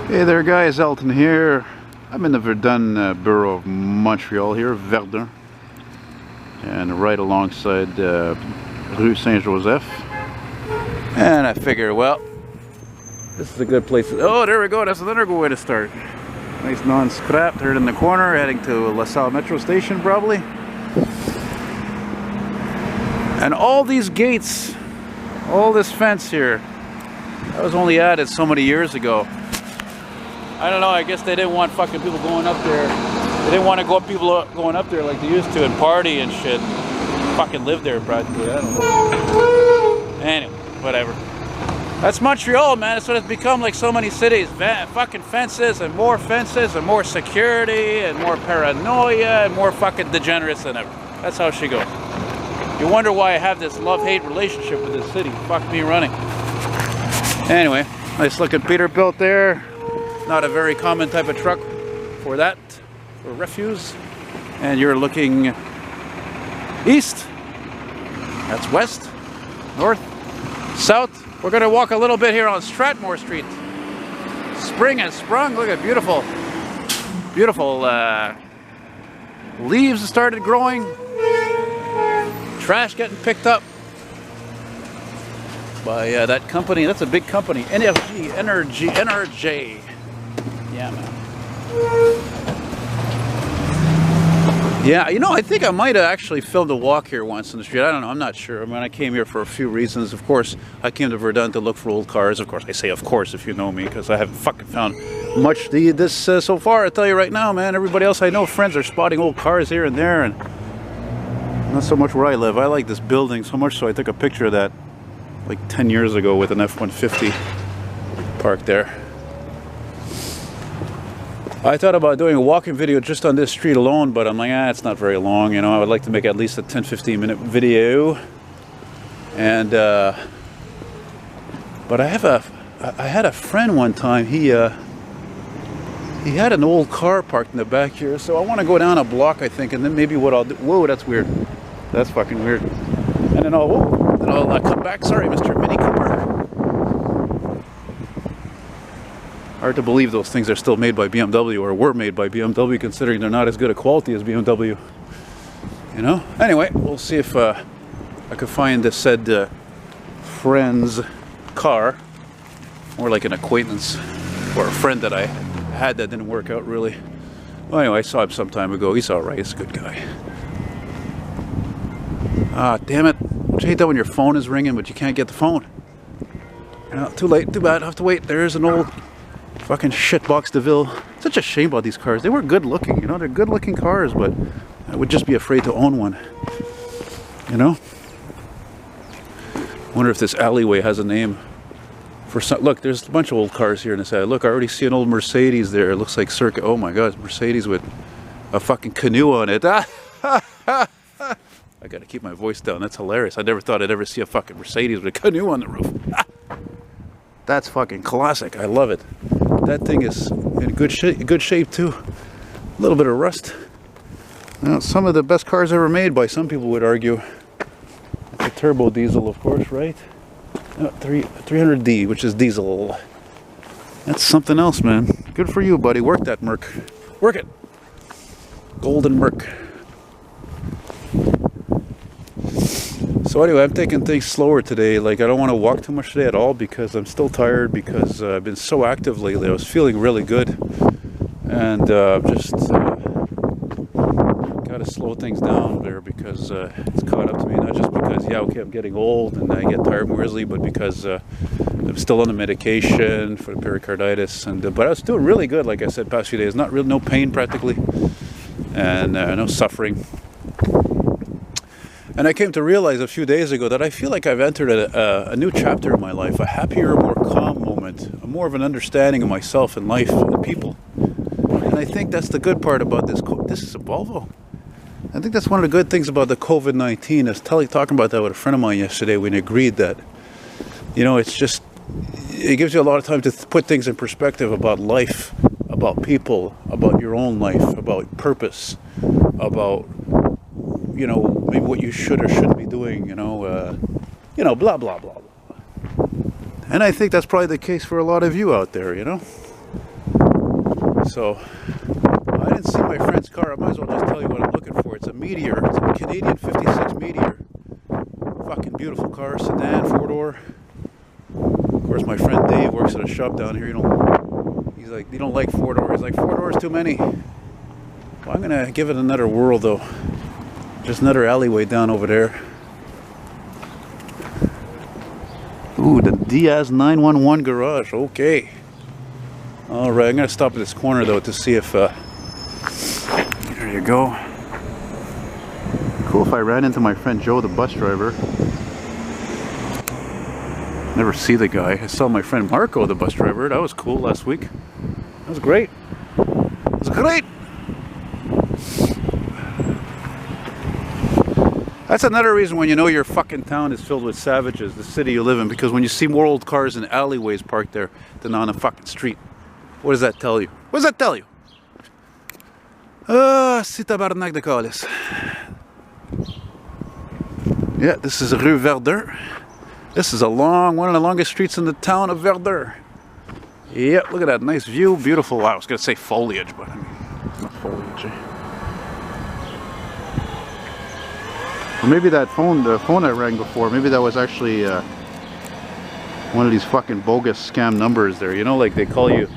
Hey there guys, Elton here. I'm in the Verdun borough of Montreal here, Verdun. And right alongside Rue Saint-Joseph. And I figure, well, this is a good place. Oh, there we go, that's another good way to start. Nice non-scrap, third in the corner, heading to La Salle metro station probably. And all these gates, all this fence here, that was only added so many years ago. I don't know, I guess they didn't want fucking people going up there. They didn't want to go people going up there like they used to and party and shit. Fucking live there practically, I don't know. Anyway, whatever. That's Montreal, man. That's what it's become, like so many cities. Fucking fences and more security and more paranoia and more fucking degenerates than ever. That's how she goes. You wonder why I have this love-hate relationship with this city. Fuck me running. Anyway, nice looking Peterbilt there. Not a very common type of truck for that, for refuse. And you're looking east. That's west, north, south. We're going to walk a little bit here on Stratmore Street. Spring has sprung. Look at beautiful, beautiful leaves started growing. Trash getting picked up by that company. That's a big company. NRJ. Yeah, man. Yeah, you know, I think I might have actually filmed a walk here once in the street. I don't know, I'm not sure. I mean, I came here for a few reasons. Of course, I came to Verdun to look for old cars. Of course, I say of course if you know me, because I haven't fucking found much so far. I'll tell you right now, man. Everybody else I know, friends, are spotting old cars here and there, and not so much where I live. I like this building so much so I took a picture of that like 10 years ago with an F-150 parked there. I thought about doing a walking video just on this street alone, but I'm like, it's not very long, you know. I would like to make at least a 10-15 minute video. And but I had a friend one time. He had an old car parked in the back here, so I want to go down a block, I think, and then maybe what I'll do. Whoa, that's weird. That's fucking weird. And then I'll come back. Sorry, Mr. Mini Cooper. Hard to believe those things are still made by BMW, or were made by BMW, considering they're not as good a quality as BMW. You know? Anyway, we'll see if I could find the said friend's car, or like an acquaintance, or a friend that I had that didn't work out really. Well, anyway, I saw him some time ago. He's alright. He's a good guy. Ah, damn it. Don't you hate that when your phone is ringing, but you can't get the phone? You know, too late. Too bad. I have to wait. There's an old fucking shitbox DeVille. Such a shame about these cars. They were good looking, you know, they're good looking cars, but I would just be afraid to own one. You know? Wonder if this alleyway has a name for some. Look, there's a bunch of old cars here in this alley. Look, I already see an old Mercedes there. It looks like circa. Oh my god, Mercedes with a fucking canoe on it. I gotta keep my voice down. That's hilarious. I never thought I'd ever see a fucking Mercedes with a canoe on the roof. That's fucking classic. I love it. That thing is in good shape too. A little bit of rust. Now, some of the best cars ever made, by some people would argue. It's a turbo diesel, of course, right? 300D, which is diesel. That's something else, man. Good for you, buddy. Work that Merc. Work it. Golden Merc. So anyway, I'm taking things slower today. Like, I don't want to walk too much today at all because I'm still tired, because I've been so active lately. I was feeling really good, and just got to slow things down there because it's caught up to me. Not just because, yeah, okay, I'm getting old and I get tired more easily, but because I'm still on the medication for the pericarditis. And but I was doing really good, like I said, past few days. No pain practically, and no suffering. And I came to realize a few days ago that I feel like I've entered a new chapter in my life, a happier, more calm moment, more of an understanding of myself and life and people. And I think that's the good part about this. This is a Volvo. I think that's one of the good things about the COVID-19. I was talking about that with a friend of mine yesterday. We agreed that, you know, it gives you a lot of time to put things in perspective about life, about people, about your own life, about purpose, about, you know, maybe what you should or shouldn't be doing, you know, blah, blah, blah, blah. And I think that's probably the case for a lot of you out there, you know. So I didn't see my friend's car. I might as well just tell you what I'm looking for. It's a Meteor. It's a Canadian 56 Meteor. Fucking beautiful car, sedan, 4-door. Of course, my friend Dave works at a shop down here. He's like, you don't like 4-door. He's like, 4 doors too many. Well, I'm gonna give it another whirl though. Just another alleyway down over there. Ooh, the Diaz 911 garage. Okay. All right, I'm gonna stop at this corner though to see if. There you go. Cool if I ran into my friend Joe, the bus driver. Never see the guy. I saw my friend Marco, the bus driver. That was cool last week. That was great. It was great. That's another reason when you know your fucking town is filled with savages, the city you live in, because when you see more old cars in alleyways parked there than on a fucking street, what does that tell you? What does that tell you? Si tabarnak de calice. Yeah, this is Rue Verdun. This is one of the longest streets in the town of Verdun. Yeah, look at that nice view, beautiful. Wow, I was gonna say foliage, but I mean, it's not foliage. Or maybe that phone, the phone I rang before, maybe that was actually one of these fucking bogus scam numbers there. You know, like they call you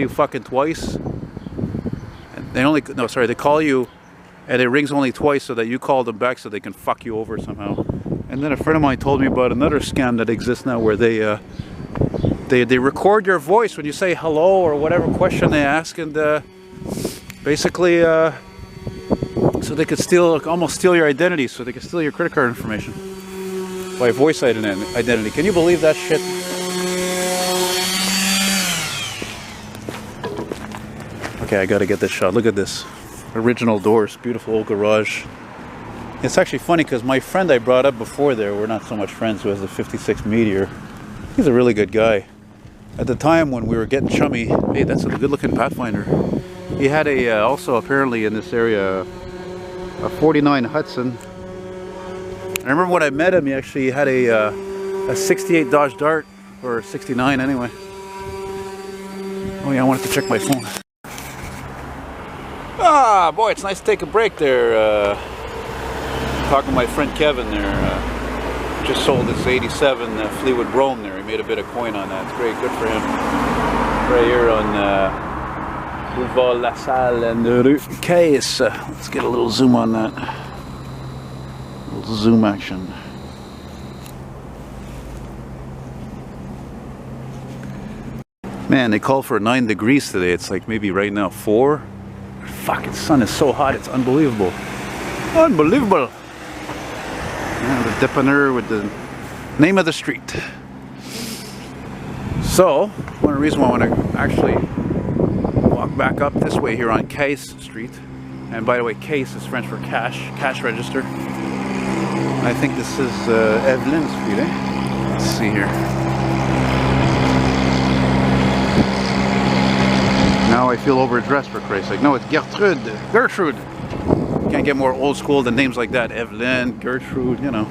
fucking twice. And they call you and it rings only twice so that you call them back so they can fuck you over somehow. And then a friend of mine told me about another scam that exists now where they record your voice when you say hello or whatever question they ask, and basically so they could almost steal your identity, so they could steal your credit card information by voice identity. Can you believe that shit? Okay, I gotta get this shot. Look at this. Original doors, beautiful old garage. It's actually funny because my friend I brought up before there, we're not so much friends, who has the 56 Meteor. He's a really good guy. At the time when we were getting chummy, hey, that's a good looking Pathfinder. He had also apparently in this area, a 49 Hudson. I remember when I met him, he actually had a 68 Dodge Dart, or 69 anyway. Oh yeah, I wanted to check my phone. Ah, boy, it's nice to take a break there. Talking to my friend Kevin there. Just sold this 87 Fleetwood Brougham there. He made a bit of coin on that. It's great, good for him. Right here on Boulevard La Salle and Rue Case. Let's get a little zoom on that. A little zoom action. Man, they called for 9 degrees today. It's like maybe right now 4. Fucking sun is so hot, it's unbelievable. Unbelievable. Yeah, the depanneur with the name of the street. So, one reason why I want to actually walk back up this way here on Case Street. And by the way, Case is French for cash register. I think this is Evelyn Street, eh? Let's see here. Now I feel overdressed, for Christ's sake. No, it's Gertrude. Gertrude. Can't get more old school than names like that. Evelyn, Gertrude, you know.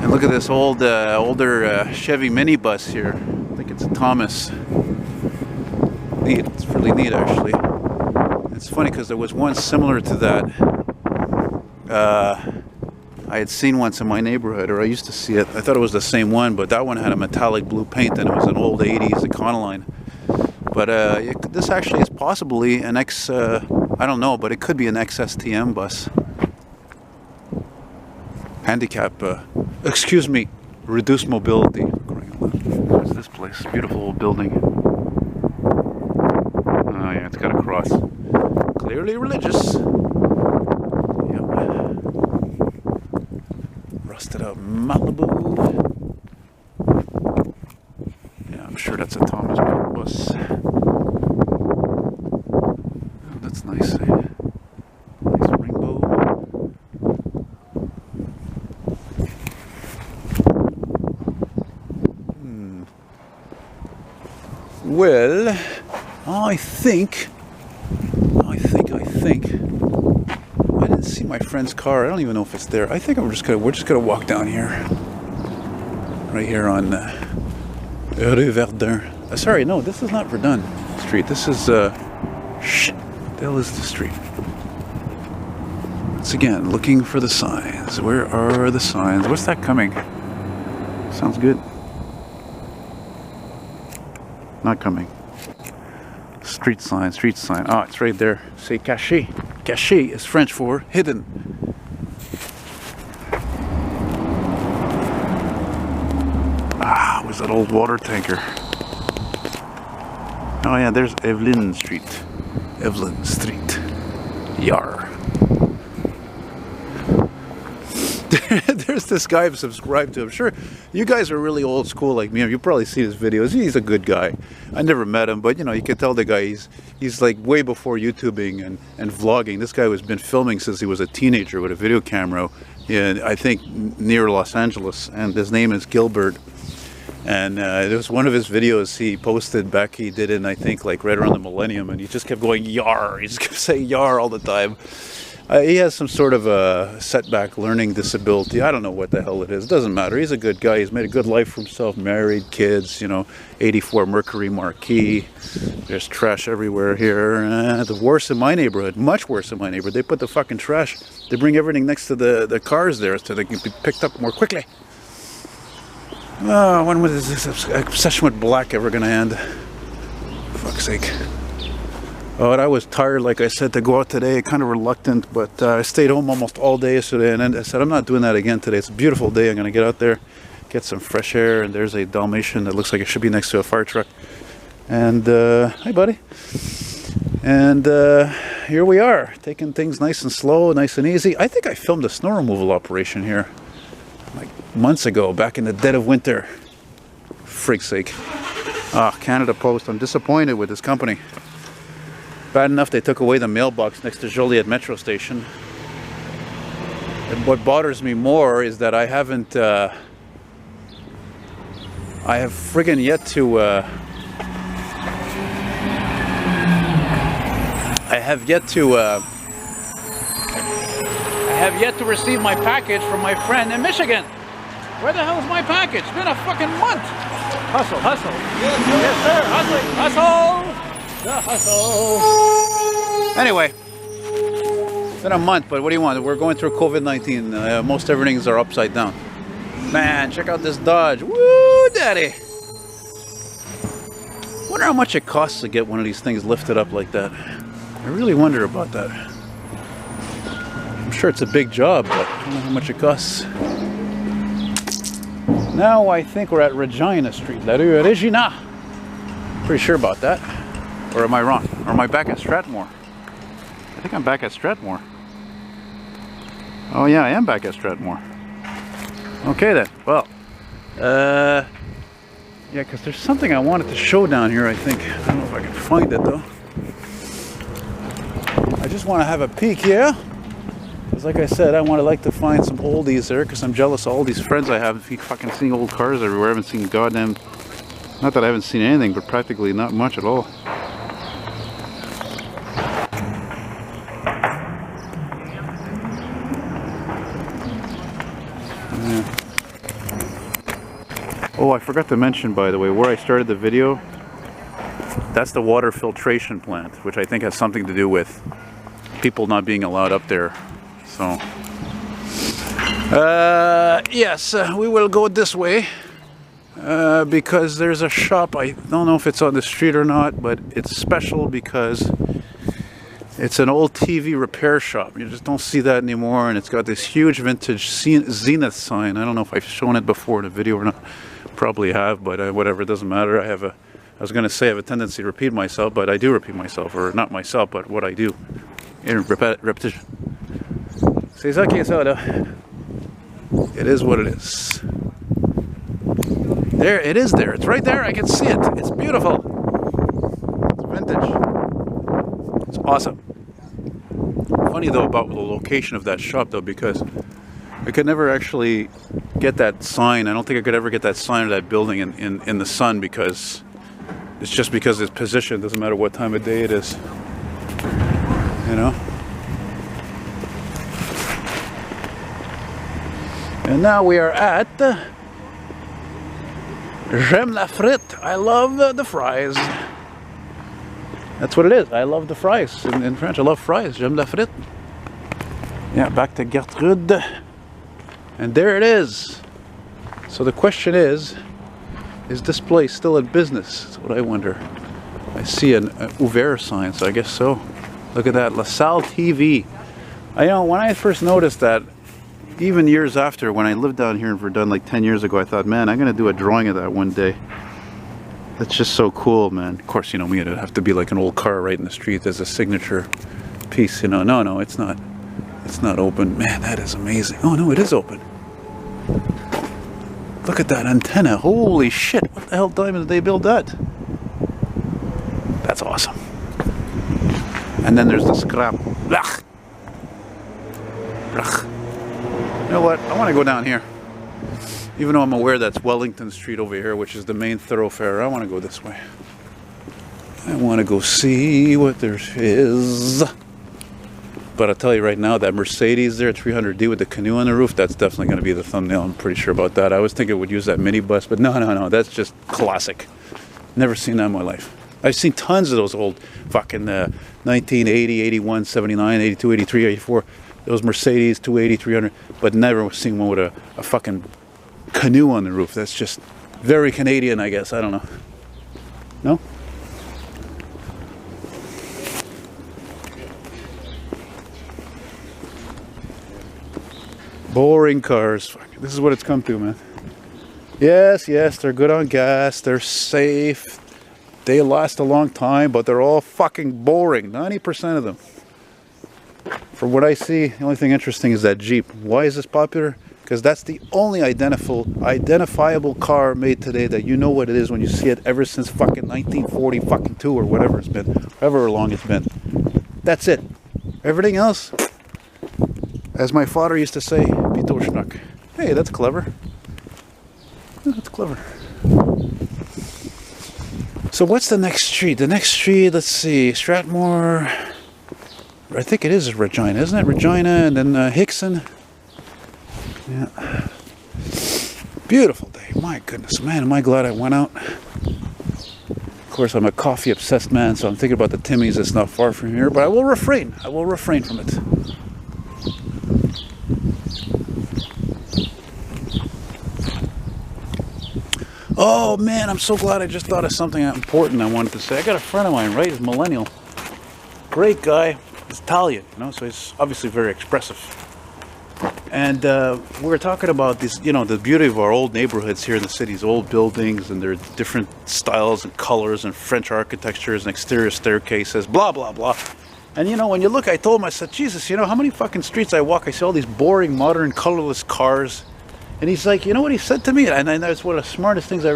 And look at this older Chevy minibus here. I think it's a Thomas. Neat. It's really neat, actually. It's funny because there was one similar to that. I had seen once in my neighborhood, or I used to see it. I thought it was the same one, but that one had a metallic blue paint, and it was an old 80s Econoline. But this actually is possibly an I don't know, but it could be an XSTM bus. Handicap, excuse me, reduced mobility. Where's this place? Beautiful old building. Oh yeah, it's got a cross. Clearly religious. Yep. Rusted out Malibu. Yeah, I'm sure that's a Thomas bus. Oh, that's nice. Nice rainbow. Well, I think I didn't see my friend's car. I don't even know if it's there. I think we're just gonna walk down here, right here on Rue Verdun. Sorry, no, this is not Verdun. street. This is shit. The hell is the street? Once again, looking for the signs. Where are the signs? What's that coming? Sounds good. Not coming. Street sign, street sign. Oh, it's right there. Say caché. Caché is French for hidden. Ah, was that old water tanker. Oh yeah, there's Evelyn Street. Evelyn Street. Yar. There's this guy I've subscribed to. I'm sure you guys are really old school like me. You've probably seen his videos. He's a good guy. I never met him, but you know, you can tell the guy he's like way before YouTubing and vlogging. This guy has been filming since he was a teenager with a video camera in, I think, near Los Angeles, and his name is Gilbert. And there was one of his videos he posted back, he did it, I think, like right around the millennium, and he just kept going yar. He just kept saying yar all the time. He has some sort of a setback learning disability. I don't know what the hell it is. It doesn't matter. He's a good guy. He's made a good life for himself. Married, kids, you know, 84 Mercury Marquis. There's trash everywhere here. The worse in my neighborhood. Much worse in my neighborhood. They put the fucking trash. They bring everything next to the cars there so they can be picked up more quickly. Oh, when was this obsession with black ever going to end? For fuck's sake. Oh, and I was tired, like I said, to go out today, kind of reluctant, but I stayed home almost all day yesterday, and then I said, I'm not doing that again today. It's a beautiful day. I'm going to get out there, get some fresh air, and there's a Dalmatian that looks like it should be next to a fire truck. And, hi, buddy. And here we are, taking things nice and slow, nice and easy. I think I filmed a snow removal operation here, like months ago, back in the dead of winter. Freak's sake. Ah, Canada Post. I'm disappointed with this company. Bad enough they took away the mailbox next to Joliet Metro Station. And what bothers me more is that I have friggin' yet to I have yet to receive my package from my friend in Michigan. Where the hell is my package? It's been a fucking month. Hustle, hustle. Yes, sir. Hustling, hustle. The hustle. Anyway, it's been a month, but what do you want? We're going through COVID-19. Most everything's are upside down. Man, check out this Dodge. Woo, daddy. Wonder how much it costs to get one of these things lifted up like that. I really wonder about that. I'm sure it's a big job, but I don't know how much it costs. Now I think we're at Regina Street. La Rue Regina. Pretty sure about that. Or am I wrong? Or am I back at Strathmore? I think I'm back at Strathmore. Oh yeah, I am back at Strathmore. Okay then. Well, yeah, because there's something I wanted to show down here, I think. I don't know if I can find it though. I just want to have a peek, yeah? Because like I said, I want to like to find some oldies there, because I'm jealous of all these friends I have. If you fucking seeing old cars everywhere, I haven't seen goddamn... Not that I haven't seen anything, but practically not much at all. Oh, I forgot to mention, by the way, where I started the video, that's the water filtration plant, which I think has something to do with people not being allowed up there. So, yes, we will go this way, because there's a shop. I don't know if it's on the street or not, but it's special because it's an old TV repair shop. You just don't see that anymore, and it's got this huge vintage Zenith sign. I don't know if I've shown it before in a video or not. Probably have, but whatever, it doesn't matter. I was going to say I have a tendency to repeat myself, but I do repeat myself, or not myself, but what I do in repetition. C'est ça qui est ça là. It is what it is. There, it is there. It's right there. I can see it. It's beautiful. It's vintage. It's awesome. Funny though about the location of that shop though, because I could never actually get that sign. I don't think I could ever get that sign of that building in the sun, because it's just because its position. Doesn't matter what time of day it is. You know? And now we are at J'aime la frite. I love the fries. That's what it is. I love the fries. In French, I love fries. J'aime la frite. Yeah, back to Gertrude. And there it is. So the question is this place still in business? That's what I wonder. I see an ouvert sign, so I guess so. Look at that, La Salle TV. You know, when I first noticed that, even years after, when I lived down here in Verdun like 10 years ago, I thought, man, I'm gonna do a drawing of that one day. That's just so cool, man. Of course, you know me, it'd have to be like an old car right in the street as a signature piece, you know. No, it's not. It's not open. Man, that is amazing. Oh no, it is open. Look at that antenna. Holy shit. What the hell time did they build that? That's awesome. And then there's the scrap. Ugh. Ugh. You know what? I want to go down here. Even though I'm aware that's Wellington Street over here, which is the main thoroughfare, I want to go this way. I want to go see what there is. But I'll tell you right now, that Mercedes there, 300D with the canoe on the roof, that's definitely going to be the thumbnail. I'm pretty sure about that. I was thinking it would use that minibus, but no, that's just classic. Never seen that in my life. I've seen tons of those old fucking 1980, 81, 79, 82, 83, 84, those Mercedes 280, 300, but never seen one with a fucking canoe on the roof. That's just very Canadian, I guess. I don't know. No? Boring cars. This is what it's come to, man. Yes, they're good on gas. They're safe. They last a long time, but they're all fucking boring. 90% of them. From what I see, the only thing interesting is that Jeep. Why is this popular? Because that's the only identifiable car made today that you know what it is when you see it ever since fucking 1940 fucking 2 or whatever it's been. However long it's been. That's it. Everything else, as my father used to say, Pito Schnuck. Hey, that's clever. That's clever. So what's the next street? The next street, let's see, Strathmore. I think it is Regina, isn't it? Regina and then Hickson. Yeah. Beautiful day. My goodness, man, am I glad I went out. Of course, I'm a coffee obsessed man, so I'm thinking about the Timmy's that's not far from here, but I will refrain. I will refrain from it. Oh man, I'm so glad I just thought of something important I wanted to say. I got a friend of mine, right? He's a millennial. Great guy. He's Italian, you know, so he's obviously very expressive. And we were talking about this, you know, the beauty of our old neighborhoods here in the cities, old buildings, and their different styles and colors and French architectures and exterior staircases, blah, blah, blah. And you know, when you look, I told him, I said, Jesus, you know, how many fucking streets I walk, I see all these boring, modern, colorless cars. And he's like, you know what he said to me? And that's one of the smartest things I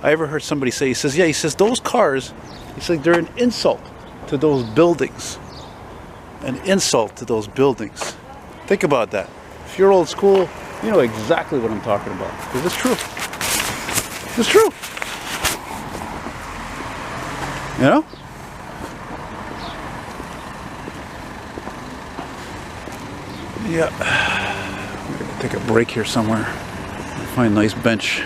ever heard somebody say. He says, yeah, he says, those cars, he's like, they're an insult to those buildings. An insult to those buildings. Think about that. If you're old school, you know exactly what I'm talking about. Because it's true. It's true. You know? Yeah. I'm gonna take a break here somewhere. Find a nice bench.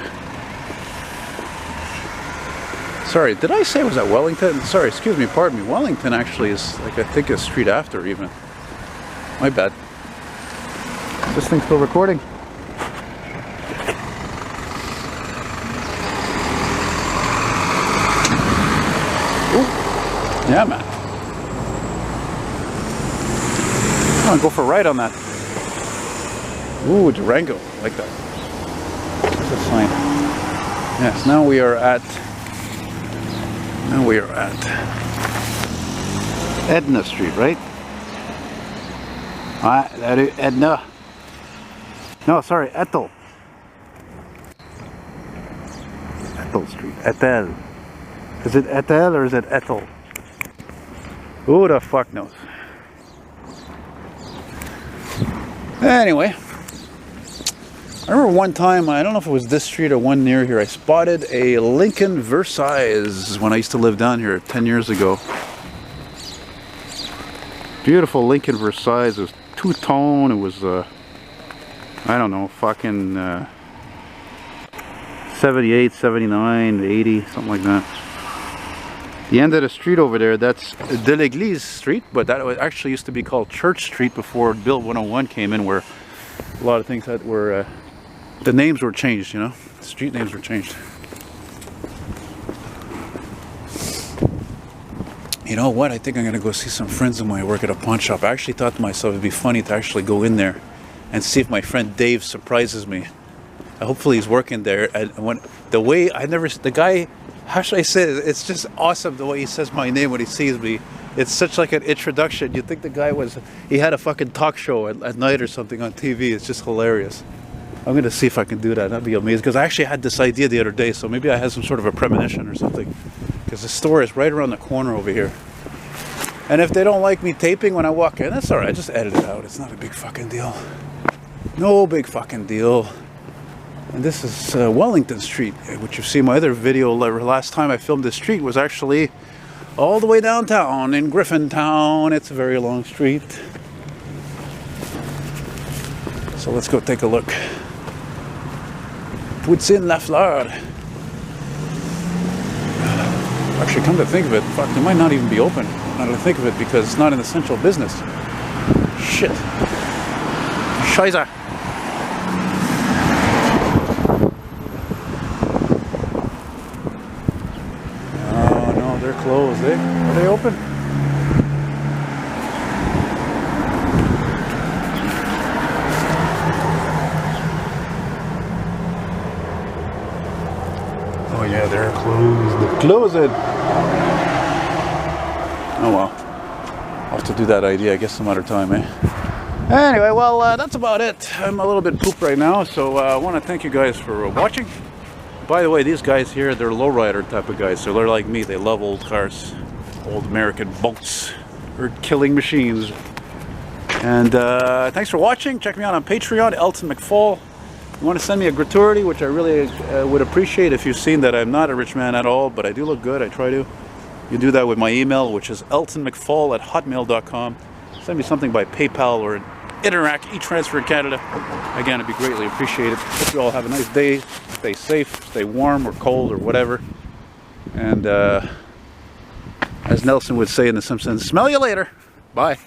Sorry, did I say it was at Wellington? Sorry, excuse me, pardon me. Wellington actually is, like, I think a street after even. My bad. Is this thing still recording? Ooh. Yeah, man. Come on, go for a ride on that. Ooh, Durango. I like that. That's a sign. Yes, now we are at Edna Street, right? Edna. No, sorry, Ethel. Ethel Street. Ethel. Is it Ethel or is it Ethel? Who the fuck knows? Anyway. I remember one time, I don't know if it was this street or one near here, I spotted a Lincoln Versailles when I used to live down here 10 years ago. Beautiful Lincoln Versailles. It was two-tone. It was, I don't know, fucking 78, 79, 80, something like that. The end of the street over there, that's de l'Église Street, but that actually used to be called Church Street before Bill 101 came in, where a lot of things that were, the names were changed, you know? The street names were changed. You know what? I think I'm gonna go see some friends of mine work at a pawn shop. I actually thought to myself it'd be funny to actually go in there and see if my friend Dave surprises me. Hopefully he's working there. And when the way the guy, how should I say it? It's just awesome the way he says my name when he sees me. It's such like an introduction. You'd think the guy he had a fucking talk show at night or something on TV. It's just hilarious. I'm gonna see if I can do that. That'd be amazing, because I actually had this idea the other day, so maybe I had some sort of a premonition or something. Because the store is right around the corner over here. And if they don't like me taping when I walk in, that's alright, just edit it out. It's not a big fucking deal. No big fucking deal. And this is Wellington Street, which you've seen my other video. Last time I filmed this street was actually all the way downtown in Griffintown. It's a very long street. So let's go take a look. What's in La Fleur? Actually, come to think of it, fuck, they might not even be open. Now that I think of it, because it's not an essential business. Shit. Scheiße. Oh no, they're closed, eh? Are they open? Oh yeah, they're closed. Close it. Oh well. I'll have to do that idea, I guess, some other time, eh? Anyway, well, that's about it. I'm a little bit pooped right now, so I want to thank you guys for watching. By the way, these guys here, they're lowrider type of guys, so they're like me. They love old cars, old American boats, or killing machines. And thanks for watching. Check me out on Patreon, Elton McFall. You want to send me a gratuity, which I really would appreciate if you've seen that I'm not a rich man at all, but I do look good. I try to. You do that with my email, which is eltonmcfall@hotmail.com. Send me something by PayPal or Interac e-transfer in Canada. Again, it'd be greatly appreciated. Hope you all have a nice day. Stay safe, stay warm or cold or whatever. And as Nelson would say in The Simpsons, smell you later. Bye.